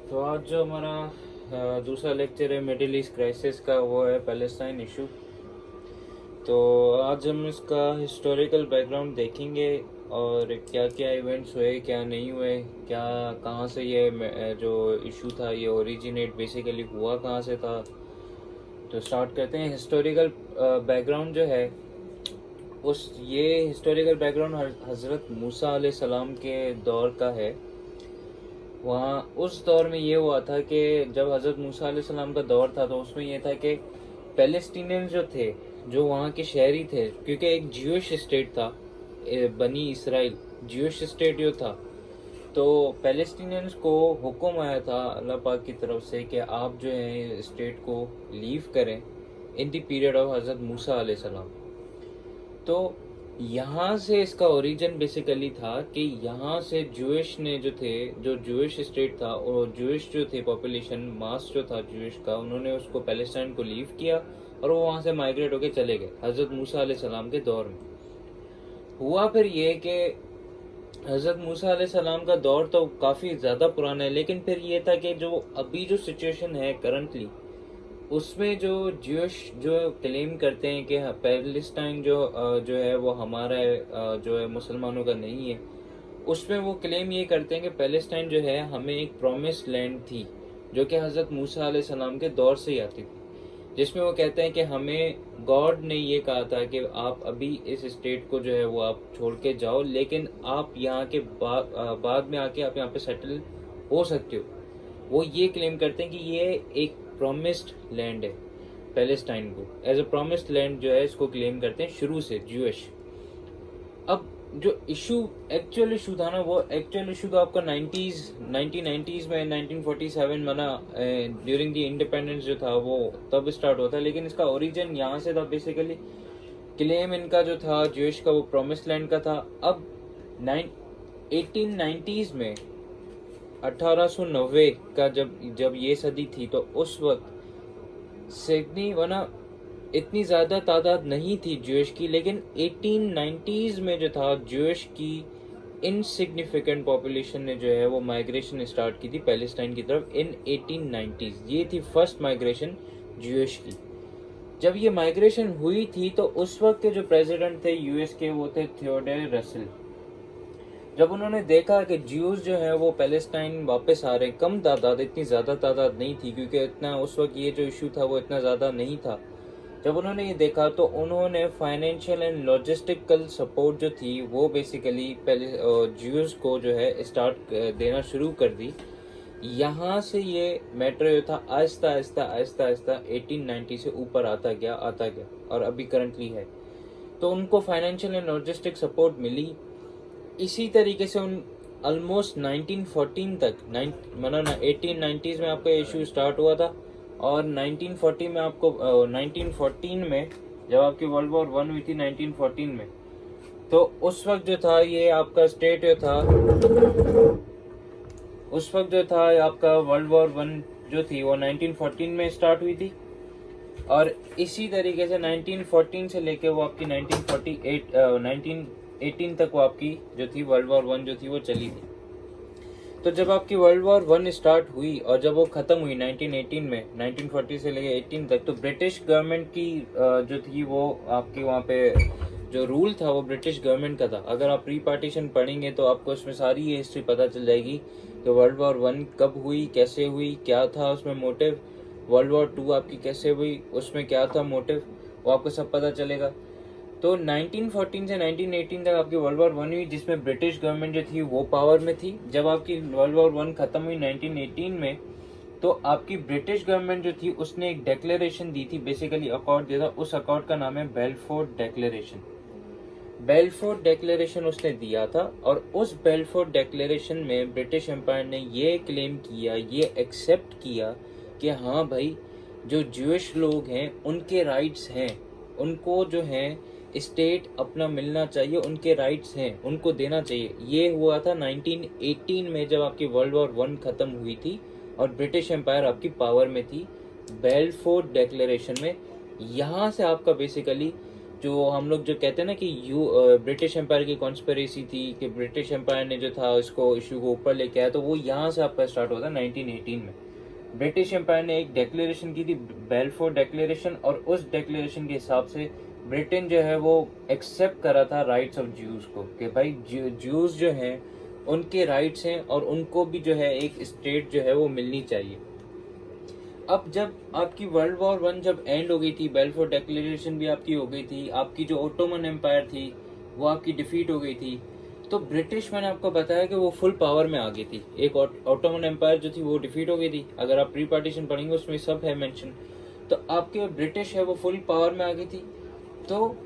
तो आज जो हमारा दूसरा लेक्चर है मिडिल ईस्ट क्राइसिस का, वो है पैलेस्टाइन इशू। तो आज हम इसका हिस्टोरिकल बैकग्राउंड देखेंगे और क्या क्या इवेंट्स हुए, क्या नहीं हुए, क्या कहाँ से ये जो इशू था ये ओरिजिनेट बेसिकली हुआ कहाँ से था। तो स्टार्ट करते हैं। हिस्टोरिकल बैकग्राउंड जो है, उस ये हिस्टोरिकल बैकग्राउंड हज़रत मूसा अलैहिस्सलाम के दौर का है। वहाँ उस दौर में ये हुआ था कि जब हज़रत मूसा अलैहिस्सलाम का दौर था तो उसमें ये था कि पैलेस्टीनियंस जो थे, जो वहाँ के शहरी थे, क्योंकि एक ज्यूइश स्टेट था, बनी इसराइल ज्यूइश स्टेट जो था, तो पैलेस्टीनियंस को हुक्म आया था अल्लाह पाक की तरफ से कि आप जो है स्टेट को लीव करें इन द पीरियड ऑफ हज़रत मूसा अलैहिस्सलाम। तो यहाँ से इसका ओरिजिन बेसिकली था कि यहाँ से जूइश ने जो थे, जो जूइश स्टेट था और जूइश जो थे पॉपुलेशन मास जो था जूइश का, उन्होंने उसको पैलेस्टाइन को लीव किया और वो वहाँ से माइग्रेट होके चले गए हज़रत मूसा अलैहिस्सलाम के दौर में। हुआ फिर ये कि हज़रत मूसा अलैहिस्सलाम का दौर तो काफ़ी ज़्यादा पुराना है, लेकिन फिर ये था कि जो अभी जो सिचुएशन है करंटली, उसमें जो ज्यूश जो क्लेम करते हैं कि पैलेस्टाइन जो है वो हमारा है, जो है मुसलमानों का नहीं है, उसमें वो क्लेम ये करते हैं कि पैलेस्टाइन जो है हमें एक प्रॉमिस्ड लैंड थी, जो कि हज़रत मूसा अलैहिस्सलाम के दौर से ही आती थी, जिसमें वो कहते हैं कि हमें गॉड ने ये कहा था कि आप अभी इस स्टेट को जो है वो आप छोड़ के जाओ, लेकिन आप यहाँ के बाद में आके आप यहाँ पे सेटल हो सकते हो। वो ये क्लेम करते हैं कि ये एक प्रॉमिस्ड लैंड है, पैलेस्टाइन को एज अ प्रॉमिस्ड लैंड जो है इसको क्लेम करते हैं शुरू से ज्यूइश। अब जो इशू एक्चुअल इशू था ना, वो एक्चुअल इशू तो आपका 1990s में 1947 मना ड्यूरिंग द इंडिपेंडेंस जो था वो तब स्टार्ट होता है, लेकिन इसका ओरिजिन यहाँ से था बेसिकली। क्लेम इनका जो था ज्यूइश का वो प्रॉमिस्ड लैंड का था। अब 1890s में 1890 का जब जब ये सदी थी, तो उस वक्त सिडनी वना इतनी ज़्यादा तादाद नहीं थी ज्यूइश की, लेकिन 1890s में जो था ज्यूइश की इनसिग्निफिकेंट पॉपुलेशन ने जो है वो माइग्रेशन स्टार्ट की थी पैलेस्टाइन की तरफ इन 1890s। ये थी फर्स्ट माइग्रेशन ज्यूइश की। जब ये माइग्रेशन हुई थी तो उस वक्त के जो प्रेसिडेंट थे यूएस के, वो थे थियोडोर रसेल। जब उन्होंने देखा कि ज्यूज जो है वो पैलेस्टाइन वापस आ रहे, कम तादाद, इतनी ज़्यादा तादाद नहीं थी क्योंकि इतना उस वक्त ये जो इशू था वो इतना ज़्यादा नहीं था। जब उन्होंने ये देखा तो उन्होंने फाइनेंशियल एंड लॉजिस्टिकल सपोर्ट जो थी वो बेसिकली पहले ज्यूज को जो है स्टार्ट देना शुरू कर दी। यहाँ से ये मैटर जो था आहिस्ता आहिस्ता आहिस्ता आहिस्ता 1890 से ऊपर आता गया और अभी करंटली है। तो उनको फाइनेंशियल एंड लॉजिस्टिक सपोर्ट मिली। इसी तरीके से उन ऑलमोस्ट 1914 तक माना 1890s में आपका इशू स्टार्ट हुआ था और 1940 में आपको 1914 में जब आपकी वर्ल्ड वॉर 1 हुई थी 1914 में, तो उस वक्त जो था ये आपका स्टेट जो था, उस वक्त जो था आपका वर्ल्ड वॉर 1 जो थी वो 1914 में स्टार्ट हुई थी। और इसी तरीके से 1914 से लेके वो आपकी 1918 तक वो आपकी जो थी वर्ल्ड वॉर 1 जो थी वो चली थी। तो जब आपकी वर्ल्ड वॉर 1 स्टार्ट हुई और जब वो खत्म हुई 1918 में, 1940 से लेके 18 तक, तो ब्रिटिश गवर्नमेंट की जो थी वो आपकी वहाँ पे जो रूल था वो ब्रिटिश गवर्नमेंट का था। अगर आप प्री पार्टीशन पढ़ेंगे तो आपको उसमें सारी ये हिस्ट्री पता चल जाएगी कि वर्ल्ड वॉर 1 कब हुई, कैसे हुई, क्या था उसमें मोटिव, वर्ल्ड वॉर 2 आपकी कैसे हुई, उसमें क्या था मोटिव, वो आपको सब पता चलेगा। तो 1914 से 1918 तक आपकी वर्ल्ड वॉर 1 हुई, जिसमें ब्रिटिश गवर्नमेंट जो थी वो पावर में थी। जब आपकी वर्ल्ड वॉर 1 खत्म हुई 1918 में, तो आपकी ब्रिटिश गवर्नमेंट जो थी उसने एक डिक्लेरेशन दी थी, बेसिकली अकॉर्ड दिया था। उस अकॉर्ड का नाम है बेल्फोर्ड डिक्लेरेशन। बेल्फोर्ड डिक्लेरेशन उसने दिया था और उस बेल्फोर्ड डिक्लेरेशन में ब्रिटिश एम्पायर ने ये क्लेम किया, ये एक्सेप्ट किया कि हाँ भाई, जो ज्यूइश लोग हैं उनके राइट्स हैं, उनको जो है स्टेट अपना मिलना चाहिए, उनके राइट्स हैं, उनको देना चाहिए। ये हुआ था 1918 में जब आपकी वर्ल्ड वॉर 1 खत्म हुई थी और ब्रिटिश एम्पायर आपकी पावर में थी। बेल्फोर्ड डिक्लेरेशन में यहाँ से आपका बेसिकली जो हम लोग जो कहते हैं ना कि ब्रिटिश एम्पायर की कॉन्स्पिरेसी थी कि ब्रिटिश एम्पायर ने जो था इसको इशू को ऊपर लेके आया, तो वो यहाँ से आपका स्टार्ट होता है 1918 में। ब्रिटिश एम्पायर ने एक डिक्लेरेशन की थी, बेलफोर डिक्लेरेशन, और उस डिक्लेरेशन के हिसाब से ब्रिटेन जो है वो एक्सेप्ट करा था राइट्स ऑफ ज्यूज को, कि भाई ज्यूज जो हैं उनके राइट्स हैं और उनको भी जो है एक स्टेट जो है वो मिलनी चाहिए। अब जब आपकी वर्ल्ड वॉर वन जब एंड हो गई थी, बेलफोर डिक्लेरेशन भी आपकी हो गई थी, आपकी जो ओटोमन एम्पायर थी वो आपकी डिफीट हो गई थी, तो ब्रिटिश, मैंने आपको बताया कि वो फुल पावर में आ गई थी। एक ओटोमन एम्पायर जो थी वो डिफीट हो गई थी, अगर आप प्री पार्टीशन पढ़ेंगे उसमें सब है मेंशन। तो आपके ब्रिटिश है वो फुल पावर में आ गई थी। तो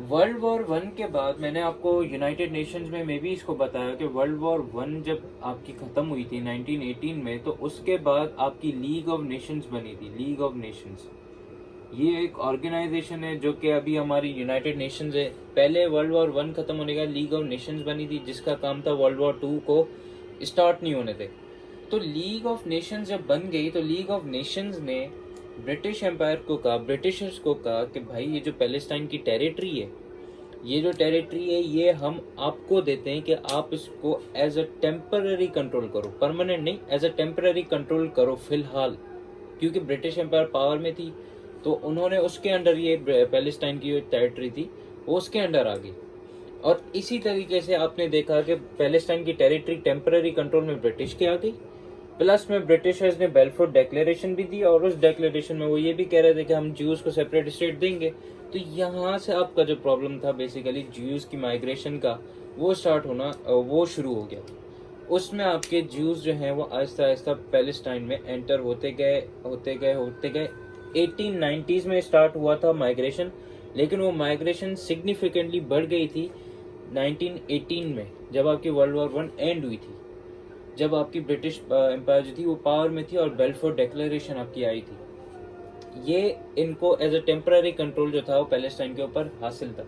वर्ल्ड वॉर वन के बाद मैंने आपको यूनाइटेड नेशंस में भी इसको बताया कि वर्ल्ड वॉर वन जब आपकी खत्म हुई थी 1918 में, तो उसके बाद आपकी लीग ऑफ नेशंस बनी थी। लीग ऑफ नेशंस ये एक ऑर्गेनाइजेशन है जो कि अभी हमारी यूनाइटेड नेशंस है। पहले वर्ल्ड वॉर वन खत्म होने का लीग ऑफ नेशंस बनी थी, जिसका काम था वर्ल्ड वॉर टू को स्टार्ट नहीं होने थे। तो लीग ऑफ नेशंस जब बन गई तो लीग ऑफ नेशंस ने ब्रिटिश एम्पायर को कहा, ब्रिटिशर्स को कहा कि भाई ये जो पैलेस्टाइन की टेरिटरी है, ये जो टेरिटरी है ये हम आपको देते हैं कि आप इसको एज अ टेम्पररी कंट्रोल करो, परमानेंट नहीं, एज अ टेम्पररी कंट्रोल करो फिलहाल। क्योंकि ब्रिटिश एम्पायर पावर में थी तो उन्होंने उसके अंडर ये पैलेस्टाइन की जो टेरिटरी थी वो उसके अंडर आ गई। और इसी तरीके से आपने देखा कि पैलेस्टाइन की टेरिटरी टेम्पररी कंट्रोल में ब्रिटिश की आ गई, प्लस में ब्रिटिशर्स ने बेलफोर डिक्लेरेशन भी दी, और उस डिक्लेरेशन में वो ये भी कह रहे थे कि हम ज्यूज को सेपरेट स्टेट देंगे। तो यहाँ से आपका जो प्रॉब्लम था बेसिकली ज्यूज की माइग्रेशन का, वो स्टार्ट होना, वो शुरू हो गया। उसमें आपके ज्यूज जो हैं वो आहिस्ता आहिस्ता पैलेस्टाइन में एंटर होते गए 1890s में स्टार्ट हुआ था माइग्रेशन, लेकिन वो माइग्रेशन सिग्निफिकेंटली बढ़ गई थी 1918 में, जब आपकी वर्ल्ड वॉर वन एंड हुई थी, जब आपकी ब्रिटिश एम्पायर जो थी वो पावर में थी और बेलफोर डिक्लेरेशन आपकी आई थी। ये इनको एज अ टेम्पररी कंट्रोल जो था वो पैलेस्टाइन के ऊपर हासिल था।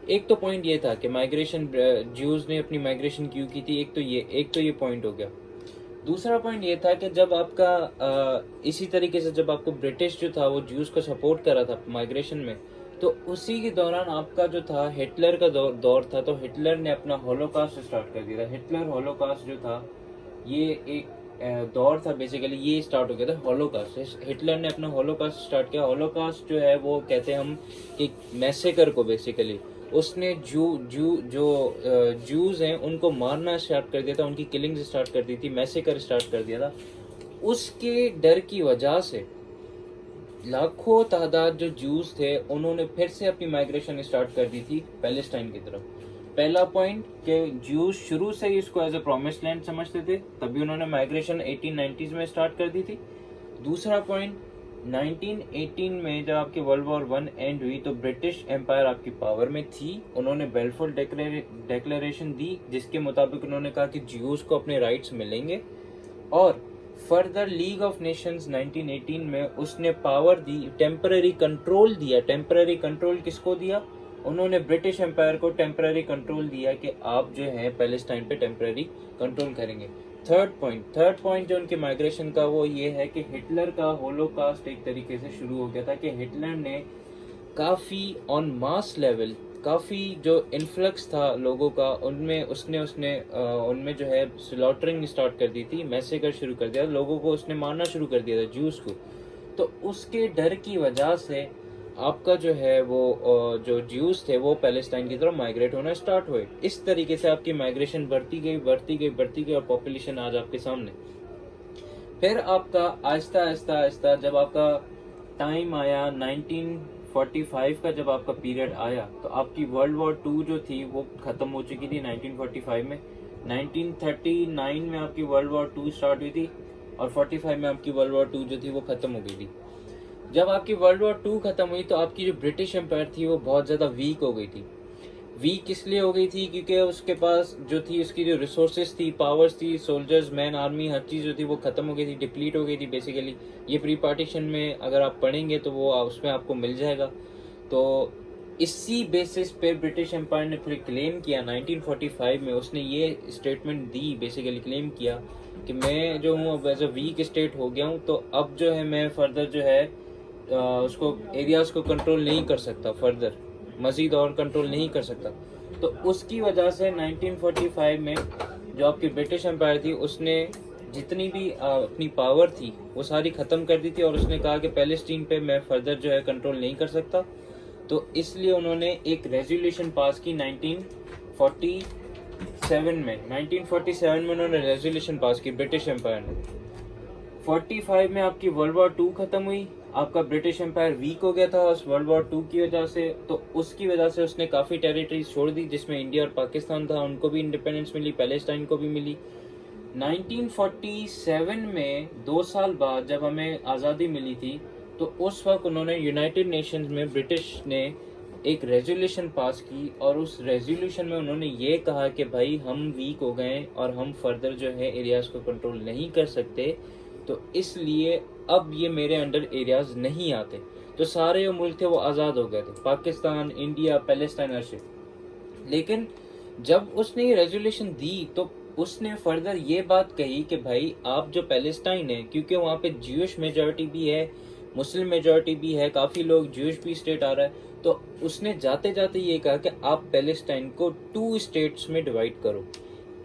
एक तो पॉइंट ये था कि माइग्रेशन, ज्यूज ने अपनी माइग्रेशन क्यों की थी, एक तो ये पॉइंट हो गया। दूसरा पॉइंट ये था कि जब आपका इसी तरीके से जब आपको ब्रिटिश जो था वो ज्यूज को सपोर्ट करा था माइग्रेशन में, तो उसी के दौरान आपका जो था हिटलर का दौर था, तो हिटलर ने अपना होलोकास्ट स्टार्ट कर दिया था। हिटलर होलोकास्ट जो था ये एक दौर था, बेसिकली ये स्टार्ट हो गया था होलोकास्ट। हिटलर ने अपना होलोकास्ट स्टार्ट किया। होलोकास्ट जो है वो कहते हैं हम कि मैसेकर को, बेसिकली उसने जूज हैं उनको मारना स्टार्ट कर दिया था, उनकी किलिंग स्टार्ट कर दी थी, मैसेकर स्टार्ट कर दिया था। उसके डर की वजह से लाखों तादाद जो जूस थे उन्होंने फिर से अपनी माइग्रेशन स्टार्ट कर दी थी पैलेस्टाइन की तरफ। पहला पॉइंट कि ज्यूज शुरू से ही इसको एज ए प्रोमिस्ड लैंड समझते थे, तभी उन्होंने माइग्रेशन 1890s में स्टार्ट कर दी थी। दूसरा पॉइंट, 1918 में जब आपकी वर्ल्ड वॉर वन एंड हुई तो ब्रिटिश एम्पायर आपकी पावर में थी। उन्होंने बेलफोर डिक्लेरेशन दी, जिसके मुताबिक उन्होंने कहा कि ज्यूज को अपने राइट्स मिलेंगे, और फर्दर लीग ऑफ नेशंस 1918 में उसने पावर दी, टेम्पररी कंट्रोल दिया। टेम्पररी कंट्रोल किसको दिया? उन्होंने ब्रिटिश एम्पायर को टेम्पररी कंट्रोल दिया कि आप जो है पैलेस्टाइन पे टेम्पररी कंट्रोल करेंगे। थर्ड पॉइंट जो उनके माइग्रेशन का वो ये है कि हिटलर का होलोकास्ट एक तरीके से शुरू हो गया था, कि हिटलर ने काफ़ी ऑन मास लेवल, काफ़ी जो इन्फ्लक्स था लोगों का, उनमें उसने उनमें जो है स्लॉटरिंग स्टार्ट कर दी थी, मैसेकर शुरू कर दिया, लोगों को उसने मारना शुरू कर दिया था, ज्यूस को। तो उसके डर की वजह से आपका जो है वो जो ज्यूस थे वो पैलेस्टाइन की तरफ माइग्रेट होना स्टार्ट हुए। इस तरीके से आपकी माइग्रेशन बढ़ती गई और पॉपुलेशन आज आपके सामने। फिर आपका आहिस्ता जब आपका टाइम आया 1945 का, जब आपका पीरियड आया, तो आपकी वर्ल्ड वॉर टू जो थी वो खत्म हो चुकी थी 1945 में। 1939 में आपकी वर्ल्ड वॉर टू स्टार्ट हुई थी और 45 में आपकी वर्ल्ड वॉर टू जो थी वो खत्म हो गई थी। जब आपकी वर्ल्ड वॉर टू खत्म हुई तो आपकी जो ब्रिटिश एम्पायर थी वो बहुत ज़्यादा वीक हो गई थी। वीक इसलिए हो गई थी क्योंकि उसके पास जो थी, उसकी जो रिसोर्सेज थी, पावर्स थी, सोल्जर्स, मैन आर्मी, हर चीज़ जो थी वो खत्म हो गई थी, डिप्लीट हो गई थी बेसिकली। ये प्री पार्टीशन में अगर आप पढ़ेंगे तो वो उसमें आपको मिल जाएगा। तो इसी बेसिस पे ब्रिटिश एम्पायर ने फिर क्लेम किया 1945 में, उसने ये स्टेटमेंट दी, बेसिकली क्लेम किया कि मैं जो हूँ अब एज अ वीक स्टेट हो गया हूँ, तो अब जो है मैं फर्दर जो है उसको एरियाज को कंट्रोल नहीं कर सकता फर्दर। मज़ीद और कंट्रोल नहीं कर सकता। तो उसकी वजह से 1945 में जो आपकी ब्रिटिश एम्पायर थी उसने जितनी भी अपनी पावर थी वो सारी ख़त्म कर दी थी, और उसने कहा कि पैलेस्टीन पे मैं फर्दर जो है कंट्रोल नहीं कर सकता। तो इसलिए उन्होंने एक रेजोल्यूशन पास की 1947 में उन्होंने रेजोल्यूशन पास की ब्रिटिश एम्पायर ने। 45 में आपकी वर्ल्ड वॉर 2 खत्म हुई, आपका ब्रिटिश एम्पायर वीक हो गया था उस वर्ल्ड वॉर 2 की वजह से। तो उसकी वजह से उसने काफ़ी टेरिटरीज छोड़ दी, जिसमें इंडिया और पाकिस्तान था, उनको भी इंडिपेंडेंस मिली, पैलेस्टाइन को भी मिली। 1947 में 2 साल बाद जब हमें आज़ादी मिली थी, तो उस वक्त उन्होंने यूनाइटेड नेशंस में ब्रिटिश ने एक रेजोल्यूशन पास की, और उस रेजोल्यूशन में उन्होंने ये कहा कि भाई हम वीक हो गए और हम फर्दर जो है एरियाज़ को कंट्रोल नहीं कर सकते, तो इसलिए अब ये मेरे अंडर एरियाज नहीं आते। तो सारे जो मुल्क थे वो आज़ाद हो गए थे, पाकिस्तान, इंडिया, पैलेस्टाइन, अर्शिप। लेकिन जब उसने ये रेजोल्यूशन दी तो उसने फर्दर ये बात कही कि भाई आप जो पैलेस्टाइन है, क्योंकि वहाँ पे ज्यूइश मेजॉरिटी भी है, मुस्लिम मेजॉरिटी भी है, काफ़ी लोग ज्यूइश भी स्टेट आ रहा है, तो उसने जाते जाते ये कहा कि आप पैलेस्टाइन को 2 स्टेट्स में डिवाइड करो।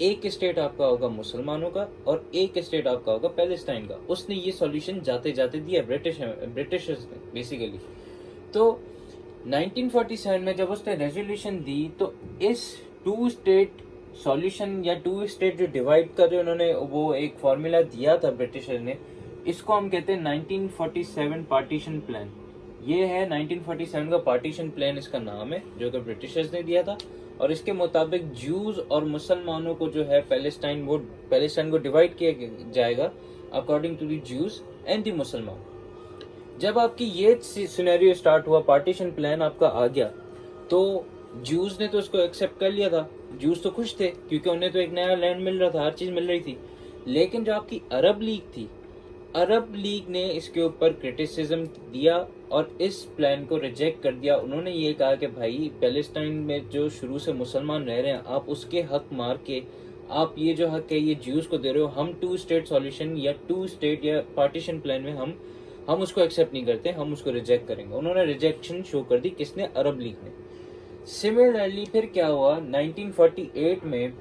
एक स्टेट आपका होगा मुसलमानों का और एक स्टेट आपका होगा पैलेस्टाइन का। उसने ये सॉल्यूशन जाते जाते दिया ब्रिटिशर्स ने बेसिकली। तो 1947 में जब उसने रेजोल्यूशन दी तो इस 2 स्टेट सॉल्यूशन या 2 स्टेट जो डिवाइड का जो उन्होंने वो एक फॉर्मूला दिया था ब्रिटिशर ने, इसको हम कहते हैं 1947 पार्टीशन प्लान। ये है 1947 का पार्टीशन प्लान, इसका नाम है, जो कि ब्रिटिशर्स ने दिया था। और इसके मुताबिक ज्यूज और मुसलमानों को जो है पैलेस्टाइन को डिवाइड किया जाएगा according to the Jews and the मुसलमान। जब आपकी ये सिनेरियो स्टार्ट हुआ, पार्टीशन प्लान आपका आ गया, तो ज्यूज ने तो उसको एक्सेप्ट कर लिया था। ज्यूज तो खुश थे क्योंकि उन्हें तो एक नया लैंड मिल रहा था, हर चीज मिल रही थी। लेकिन जो आपकी अरब लीग थी, अरब लीग ने इसके ऊपर क्रिटिसिज्म दिया और इस प्लान को रिजेक्ट कर दिया। उन्होंने ये कहा कि भाई पैलेस्टाइन में जो शुरू से मुसलमान रह रहे हैं, आप उसके हक मार के आप ये जो हक है ये ज्यूज को दे रहे हो। हम 2 स्टेट सॉल्यूशन या 2 स्टेट या पार्टीशन प्लान में हम उसको एक्सेप्ट नहीं करते, हम उसको रिजेक्ट करेंगे। उन्होंने रिजेक्शन शो कर दी, किसने? अरब लीग ने। सिमिलरली फिर क्या हुआ 1948 में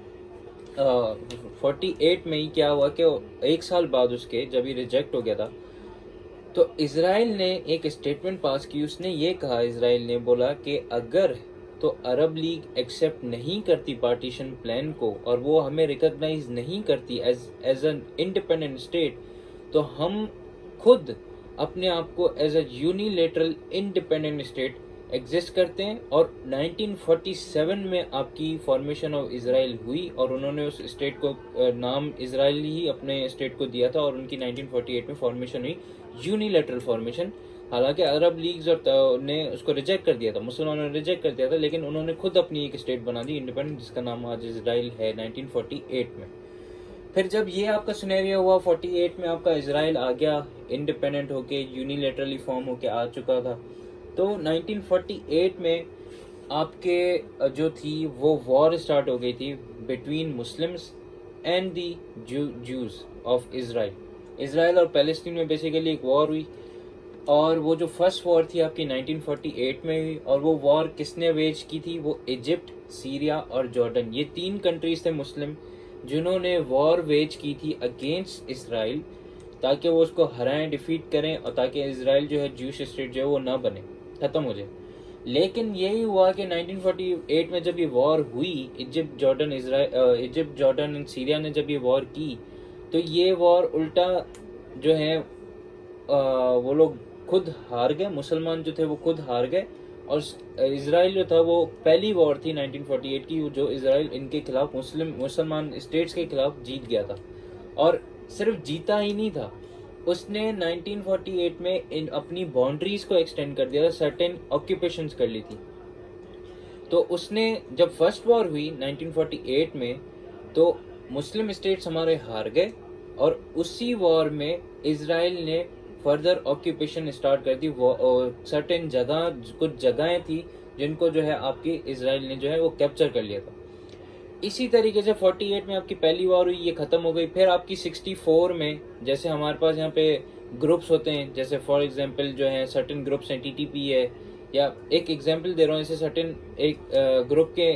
48 में ही क्या हुआ कि 1 साल बाद उसके जब ये रिजेक्ट हो गया था, तो इजराइल ने एक स्टेटमेंट पास की। उसने ये कहा, इजराइल ने बोला कि अगर तो अरब लीग एक्सेप्ट नहीं करती पार्टीशन प्लान को और वो हमें रिकॉग्नाइज नहीं करती एज एन इंडिपेंडेंट स्टेट, तो हम खुद अपने आप को as a unilateral independent state exist करते हैं। और 1947 में आपकी फॉर्मेशन ऑफ इसराइल हुई और उन्होंने उस स्टेट को नाम इसराइल ही अपने स्टेट को दिया था, और उनकी 1948 में फॉर्मेशन हुई, यूनिलेटरल फॉर्मेशन। हालांकि अरब लीग्स और ने उसको रिजेक्ट कर दिया था, मुसलमानों ने रिजेक्ट कर दिया था, लेकिन उन्होंने खुद अपनी एक स्टेट बना दी इंडिपेंडेंट, जिसका नाम आज इसराइल है 1948 में। फिर जब ये आपका सिनेरियो हुआ 48 में, आपका इसराइल आ गया इंडिपेंडेंट होके, यूनिलेटरली फॉर्म होके आ चुका था। तो 1948 में आपके जो थी वो वॉर स्टार्ट हो गई थी between Muslims and the Jews of Israel और पैलेस्टीन में बेसिकली एक वॉर हुई। और वो जो फर्स्ट वॉर थी आपकी 1948 में हुई, और वो वॉर किसने वेज की थी? वो इजिप्ट, सीरिया और जॉर्डन, ये 3 कंट्रीज थे मुस्लिम जिन्होंने वॉर वेज की थी अगेंस्ट इसराइल, ताकि वो उसको हराएं, डिफीट करें, और ताकि इसराइल जो है ज्यूश स्टेट जो है वो ना बने, खत्म हो जाए। लेकिन यही हुआ कि 1948 में जब ये वॉर हुई, इजिप्ट, जॉर्डन एंड सीरिया ने जब ये वॉर की, तो ये वॉर उल्टा जो है वो लोग खुद हार गए, मुसलमान जो थे वो खुद हार गए, और इसराइल जो था वो पहली वॉर थी 1948 की जो इसराइल इनके खिलाफ मुसलमान स्टेट्स के खिलाफ जीत गया था। और सिर्फ जीता ही नहीं था, उसने 1948 में अपनी बाउंड्रीज को एक्सटेंड कर दिया था, सर्टेन ऑक्यूपेशंस कर ली थी। तो उसने जब फर्स्ट वॉर हुई 1948 में, तो मुस्लिम स्टेट्स हमारे हार गए, और उसी वॉर में इसराइल ने फर्दर ऑक्यूपेशन स्टार्ट कर दी। सर्टेन कुछ जगहें थी जिनको जो है आपकी इसराइल ने जो है वो कैप्चर कर लिया था। इसी तरीके से 48 में आपकी पहली वॉर हुई, ये खत्म हो गई। फिर आपकी 64 में, जैसे हमारे पास यहाँ पे ग्रुप्स होते हैं, जैसे फॉर एग्जांपल जो है सर्टेन ग्रुप्स हैं, टीटीपी है, या एक एग्जांपल दे रहा हूँ, ऐसे सर्टेन एक ग्रुप के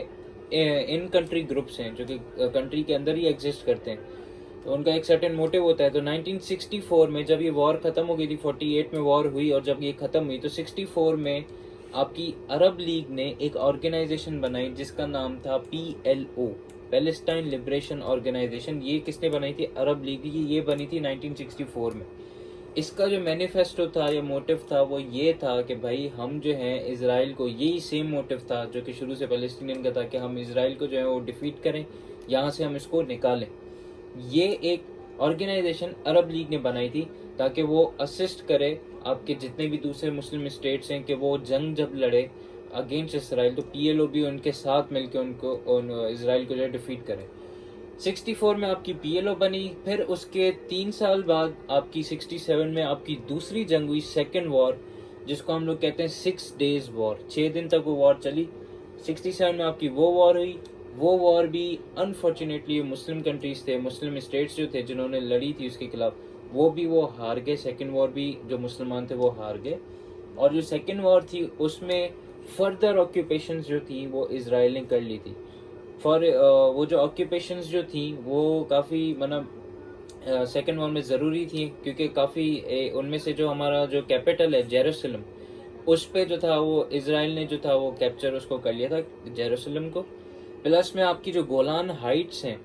इन कंट्री ग्रुप्स हैं जो कि कंट्री के अंदर ही एग्जिस्ट करते हैं, तो उनका एक सर्टेन मोटिव होता है। तो 1964 में जब ये वॉर खत्म हो गई थी, 48 में वॉर हुई और जब ये खत्म हुई तो 64 में आपकी अरब लीग ने एक ऑर्गेनाइजेशन बनाई जिसका नाम था PLO, पैलेस्टाइन लिबरेशन ऑर्गेनाइजेशन। ये किसने बनाई थी? अरब लीग की। ये बनी थी 1964 में। इसका जो मैनिफेस्टो था या मोटिव था वो ये था कि भाई हम जो है इसराइल को, यही सेम मोटिव था जो कि शुरू से पैलेस्टीनियन का था, कि हम इसराइल को जो है वो डिफीट करें, यहाँ से हम इसको निकालें। ये एक ऑर्गेनाइजेशन अरब लीग ने बनाई थी ताकि वो असिस्ट करे आपके जितने भी दूसरे मुस्लिम स्टेट्स हैं कि वो जंग जब लड़े अगेंस्ट इसराइल, तो PLO भी उनके साथ मिलकर उनको इसराइल को जो है डिफीट करे। 64 में आपकी PLO बनी। फिर उसके 3 साल बाद आपकी 67 में आपकी दूसरी जंग हुई, सेकेंड वॉर, जिसको हम लोग कहते हैं 6 डेज वॉर। 6 दिन तक वो वॉर चली। 67 में आपकी वो वॉर हुई। वो वॉर भी अनफॉर्चुनेटली मुस्लिम कंट्रीज थे, मुस्लिम स्टेट्स जो थे जिन्होंने लड़ी थी उसके खिलाफ, वो हार गए। सेकेंड वॉर भी जो मुसलमान थे वो हार गए। और जो सेकेंड वॉर थी उसमें फर्दर ऑक्यूपेशंस जो थी वो इसराइल ने कर ली थी। वो जो ऑक्यूपेशंस जो थी वो काफ़ी मतलब सेकेंड वॉर में ज़रूरी थी, क्योंकि काफ़ी उनमें से जो हमारा जो कैपिटल है जेरूसलम, उस पे जो था वो इसराइल ने जो था वो कैप्चर उसको कर लिया था, जेरूसलम को। प्लस में आपकी जो गोलान हाइट्स हैं,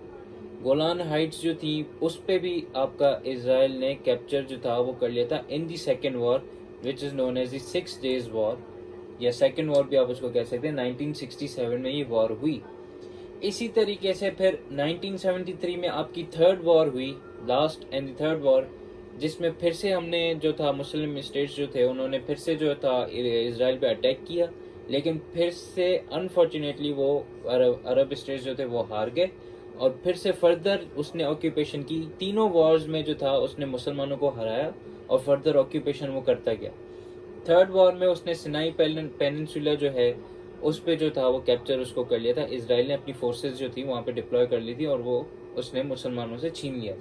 गोलान हाइट्स जो थी उस पे भी आपका इसराइल ने कैप्चर जो था वो कर लिया था in the second war, which is known as the 6 days war, या सेकेंड वॉर भी आप उसको कह सकते हैं। 1967 में ये वॉर हुई। इसी तरीके से फिर 1973 में आपकी थर्ड वॉर हुई, लास्ट एंड थर्ड वॉर, जिसमें फिर से हमने जो था मुस्लिम स्टेट्स जो थे उन्होंने फिर से जो था इसराइल पे अटैक किया, लेकिन फिर से अनफॉर्चुनेटली वो अरब स्टेट्स जो थे वो हार गए और फिर से फर्दर उसने ऑक्यूपेशन की। तीनों वॉर्स में जो था उसने मुसलमानों को हराया और फर्दर ऑक्यूपेशन वो करता गया। थर्ड वॉर में उसने सिनाई पेनिनसुला जो है उस पे जो था वो कैप्चर उसको कर लिया था। इसराइल ने अपनी फोर्सेस जो थी वहाँ पे डिप्लॉय कर ली थी और वो उसने मुसलमानों से छीन लिया था।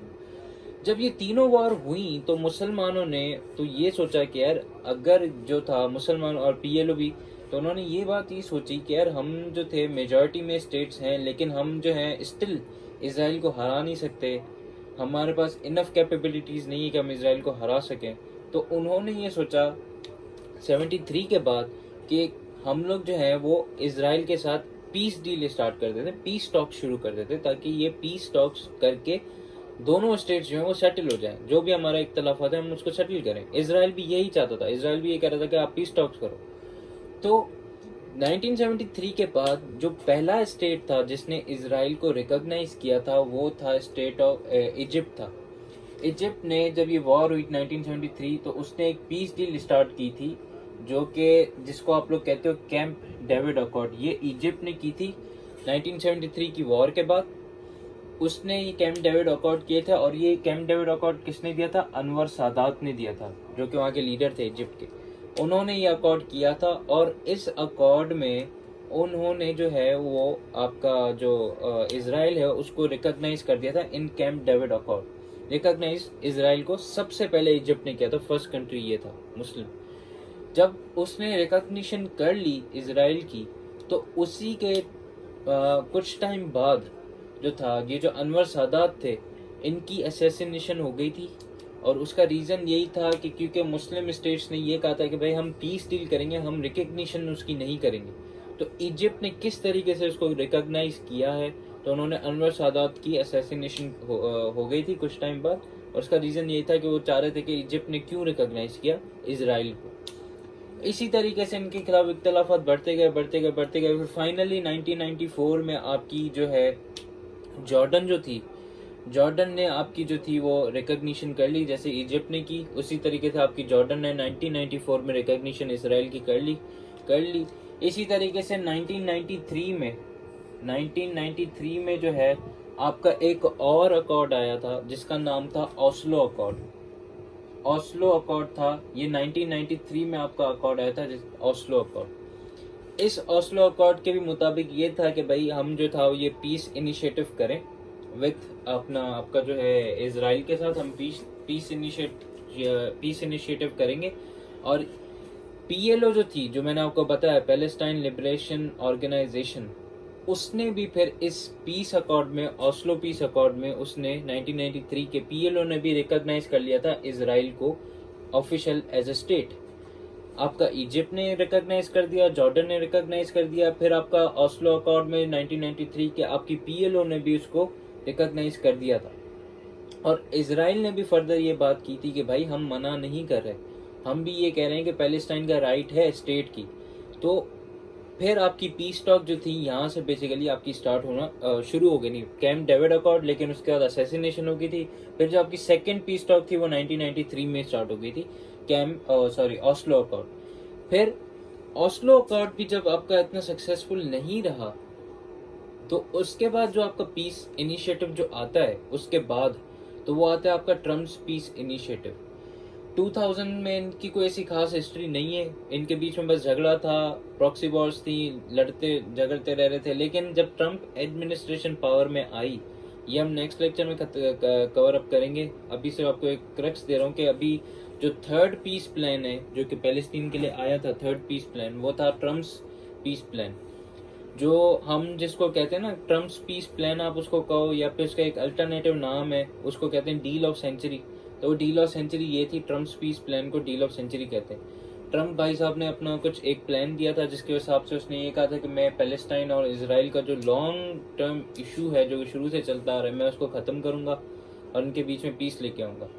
जब ये तीनों वॉर हुई तो मुसलमानों ने तो ये सोचा कि यार अगर जो था मुसलमान और PLO भी, तो उन्होंने ये बात ये सोची कि यार हम जो थे मेजॉरिटी में स्टेट्स हैं, लेकिन हम जो हैं स्टिल इसराइल को हरा नहीं सकते, हमारे पास इनफ कैपेबिलिटीज़ नहीं है कि हम इसराइल को हरा सकें। तो उन्होंने ये सोचा 73 के बाद कि हम लोग जो है वो इसराइल के साथ पीस डील स्टार्ट कर देते, पीस टॉक शुरू कर देते, ताकि ये पीस टॉक्स करके दोनों स्टेट्स जो है वो सेटल हो जाएं, जो भी हमारा इख्तलाफात है हम उसको सेटल करें। इसराइल भी यही चाहता था, इसराइल भी ये कह रहा था कि आप पीस टॉक्स करो। तो 1973 के बाद जो पहला स्टेट था जिसने इसराइल को रिकॉग्नाइज किया था वो था स्टेट ऑफ इजिप्ट था। इजिप्ट ने जब ये वॉर हुई 1973 तो उसने एक पीस डील स्टार्ट की थी, जो कि जिसको आप लोग कहते हो कैंप डेविड अकॉर्ड। ये इजिप्ट ने की थी 1973 की वॉर के बाद। उसने ये कैंप डेविड अकॉर्ड किए थे और ये कैंप डेविड अकॉर्ड किसने दिया था? अनवर सादात ने दिया था, जो कि वहाँ के लीडर थे इजिप्ट के। उन्होंने ये अकॉर्ड किया था और इस अकॉर्ड में उन्होंने जो है वो आपका जो इसराइल है उसको रिकॉग्नाइज कर दिया था in Camp David Accord. Recognise Israel को सबसे पहले इजिप्ट ने किया था, फर्स्ट कंट्री ये था मुस्लिम। जब उसने रिकॉग्निशन कर ली इसराइल की, तो उसी के कुछ टाइम बाद जो था ये जो अनवर सादात थे इनकी असैसिनेशन हो गई थी। और उसका रीज़न यही था कि क्योंकि मुस्लिम स्टेट्स ने ये कहा था कि भाई हम पीस डील करेंगे, हम रिकग्निशन उसकी नहीं करेंगे। तो इजिप्ट ने किस तरीके से उसको रिकॉग्नाइज किया है, तो उन्होंने अनवर सादात की असैसिनेशन हो गई थी कुछ टाइम बाद। और उसका रीज़न यही था कि वो चाह रहे थे कि इजिप्ट ने क्यों रिकॉग्नाइज किया इसराइल को। इसी तरीके से इनके खिलाफ इख्तलाफात बढ़ते गए फिर फाइनली 1994 में आपकी जो है जॉर्डन जो थी, जॉर्डन ने आपकी जो थी वो रिकॉग्निशन कर ली। जैसे इजिप्ट ने की उसी तरीके से आपकी जॉर्डन ने 1994 में रिकॉग्निशन इसराइल की कर ली। इसी तरीके से 1993 में जो है आपका एक और अकॉर्ड आया था जिसका नाम था ओस्लो अकॉर्ड। ओस्लो अकॉर्ड था ये 1993 में आपका अकॉर्ड आया था, ओस्लो अकॉर्ड। इस ओस्लो अकॉर्ड के भी मुताबिक ये था कि भाई हम जो था ये पीस इनिशिएटिव करें विथ आपका जो है इसराइल के साथ, हम पीस इनिशिएटिव करेंगे। और पीएलओ जो थी, जो मैंने आपको बताया, पैलेस्टाइन लिबरेशन ऑर्गेनाइजेशन, उसने भी फिर इस पीस अकॉर्ड में, ऑस्लो पीस अकॉर्ड में, उसने 1993 के पीएलओ ने भी रिकॉग्नाइज कर लिया था इजराइल को ऑफिशियल एज अ स्टेट। आपका इजिप्ट ने रिकॉग्नाइज कर दिया, जॉर्डन ने रिकॉग्नाइज कर दिया, फिर आपका ऑस्लो अकॉर्ड में 1993 के आपकी पीएलओ ने भी उसको रिकॉग्नाइज कर दिया था। और इजराइल ने भी फर्दर ये बात की थी कि भाई हम मना नहीं कर रहे, हम भी ये कह रहे हैं कि पैलेस्टाइन का राइट है स्टेट की। तो फिर आपकी पीस टॉक जो थी यहाँ से बेसिकली आपकी स्टार्ट होना शुरू हो गई, नहीं कैंप डेविड अकॉर्ड, लेकिन उसके बाद असैसिनेशन हो गई थी। फिर जो आपकी सेकंड पीस टॉक थी वो 1993 में स्टार्ट हो गई थी, ऑस्लो अकॉर्ड। फिर ऑस्लो अकॉर्ड भी जब आपका इतना सक्सेसफुल नहीं रहा, तो उसके बाद जो आपका पीस इनिशिएटिव जो आता है उसके बाद, तो वो आता है आपका ट्रम्प्स पीस इनिशिएटिव। 2000 में इनकी कोई ऐसी खास हिस्ट्री नहीं है, इनके बीच में बस झगड़ा था, प्रॉक्सी वॉर्स थी, लड़ते झगड़ते रह रहे थे। लेकिन जब ट्रम्प एडमिनिस्ट्रेशन पावर में आई, ये हम नेक्स्ट लेक्चर में कवर अप करेंगे। अभी से आपको एक क्रक्स दे रहा हूँ कि अभी जो थर्ड पीस प्लान है जो कि पैलेस्टीन के लिए आया था, थर्ड पीस प्लान, वो था ट्रम्प्स पीस प्लान, जो हम जिसको कहते हैं ना ट्रम्प्स पीस प्लान आप उसको कहो, या फिर उसका एक अल्टरनेटिव नाम है, उसको कहते हैं डील ऑफ सेंचुरी। तो डील ऑफ सेंचुरी ये थी, ट्रम्प्स पीस प्लान को डील ऑफ सेंचुरी कहते हैं। ट्रम्प भाई साहब ने अपना कुछ एक प्लान दिया था जिसके हिसाब से उसने ये कहा था कि मैं पैलेस्टाइन और इसराइल का जो लॉन्ग टर्म इशू है जो शुरू से चलता आ रहा है, मैं उसको खत्म करूंगा और उनके बीच में पीस लेके आऊंगा।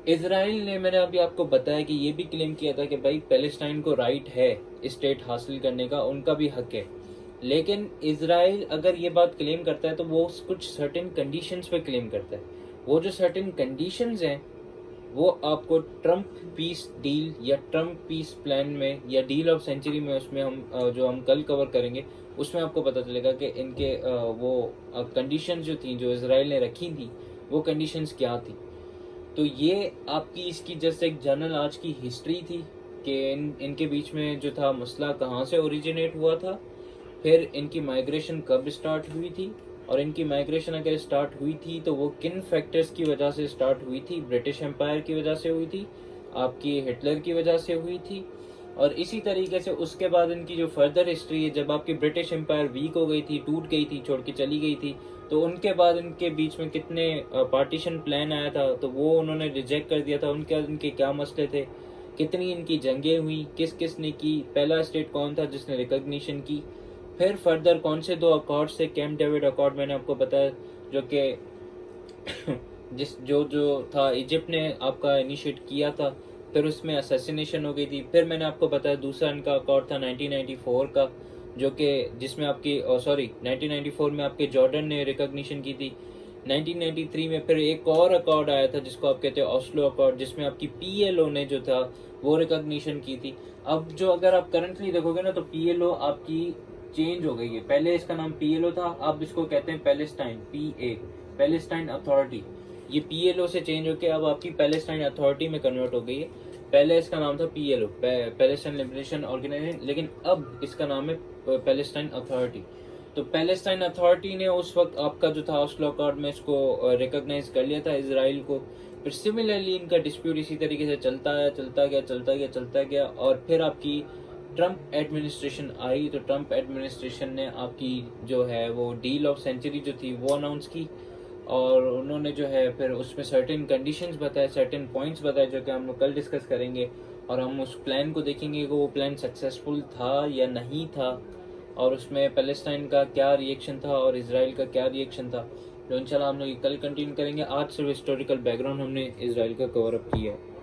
इसराइल ने, मैंने अभी आपको बताया कि ये भी क्लेम किया था कि भाई पैलेस्टाइन को राइट है स्टेट हासिल करने का, उनका भी हक है। लेकिन इसराइल अगर ये बात क्लेम करता है तो वो कुछ सर्टेन कंडीशंस पे क्लेम करता है। वो जो सर्टेन कंडीशंस हैं वो आपको ट्रम्प पीस डील या ट्रम्प पीस प्लान में या डील ऑफ सेंचुरी में, उसमें हम जो हम कल कवर करेंगे उसमें आपको पता चलेगा कि इनके वो कंडीशंस जो थी, जो इसराइल ने रखी थी, वो कंडीशंस क्या थी। तो ये आपकी इसकी जस्ट एक जनरल आज की हिस्ट्री थी कि इनके बीच में जो था मसला कहाँ से ओरिजिनेट हुआ था, फिर इनकी माइग्रेशन कब स्टार्ट हुई थी, और इनकी माइग्रेशन अगर स्टार्ट हुई थी तो वो किन फैक्टर्स की वजह से स्टार्ट हुई थी। ब्रिटिश एम्पायर की वजह से हुई थी, आपकी हिटलर की वजह से हुई थी, और इसी तरीके से उसके बाद इनकी जो फर्दर हिस्ट्री है, जब आपकी ब्रिटिश एम्पायर वीक हो गई थी, टूट गई थी, छोड़ के चली गई थी, तो उनके बाद इनके बीच में कितने पार्टीशन प्लान आया था तो वो उन्होंने रिजेक्ट कर दिया था। उनके क्या मसले थे, कितनी इनकी जंगें हुई, किस किस ने की, पहला स्टेट कौन था जिसने रिकॉग्निशन की, फिर फर्दर कौन से दो अकॉर्ड से, कैंप डेविड अकॉर्ड मैंने आपको बताया जो कि जो था इजिप्ट ने आपका इनिशिएट किया था, फिर उसमें असैसिनेशन हो गई थी। फिर मैंने आपको बताया दूसरा इनका अकॉर्ड था 1994 का, जो कि जिसमें आपकी 1994 में आपके जॉर्डन ने रिकॉग्निशन की थी। 1993 में फिर एक और अकॉर्ड आया था जिसको आप कहते हैं ऑस्लो अकॉर्ड, जिसमें आपकी पीएलओ ने जो था वो रिकॉग्निशन की थी। अब जो अगर आप करंटली देखोगे ना तो पीएलओ आपकी चेंज हो गई है। पहले इसका नाम पीएलओ था, अब इसको कहते हैं पैलेस्टाइन, पैलेस्टाइन अथॉरिटी। ये पीएलओ से चेंज होकर अब आपकी पैलेस्टाइन अथॉरिटी में कन्वर्ट हो गई है। पहले इसका नाम था पीएलओ, पैलेस्टाइन लिबरेशन ऑर्गेनाइजेशन, लेकिन अब इसका नाम है पैलेस्टाइन अथॉरिटी। तो पैलेस्टाइन अथॉरिटी ने उस वक्त आपका जो था ऑस्लो अकॉर्ड में इसको रिकॉग्नाइज कर लिया था इसराइल को। फिर सिमिलरली इनका डिस्प्यूट इसी तरीके से चलता गया और फिर आपकी ट्रम्प एडमिनिस्ट्रेशन आई। तो ट्रम्प एडमिनिस्ट्रेशन ने आपकी जो है वो डील ऑफ सेंचुरी जो थी वो अनाउंस की, और उन्होंने जो है फिर उसमें सर्टेन कंडीशंस बताए, सर्टेन पॉइंट्स बताए जो कि हम लोग कल डिस्कस करेंगे, और हम उस प्लान को देखेंगे कि वो प्लान सक्सेसफुल था या नहीं था, और उसमें पैलेस्टाइन का क्या रिएक्शन था और इसराइल का क्या रिएक्शन था। तो इंशाल्लाह हम लोग कल कंटिन्यू करेंगे। आज सिर्फ हिस्टोरिकल बैकग्राउंड हमने इसराइल का कवर अप किया है।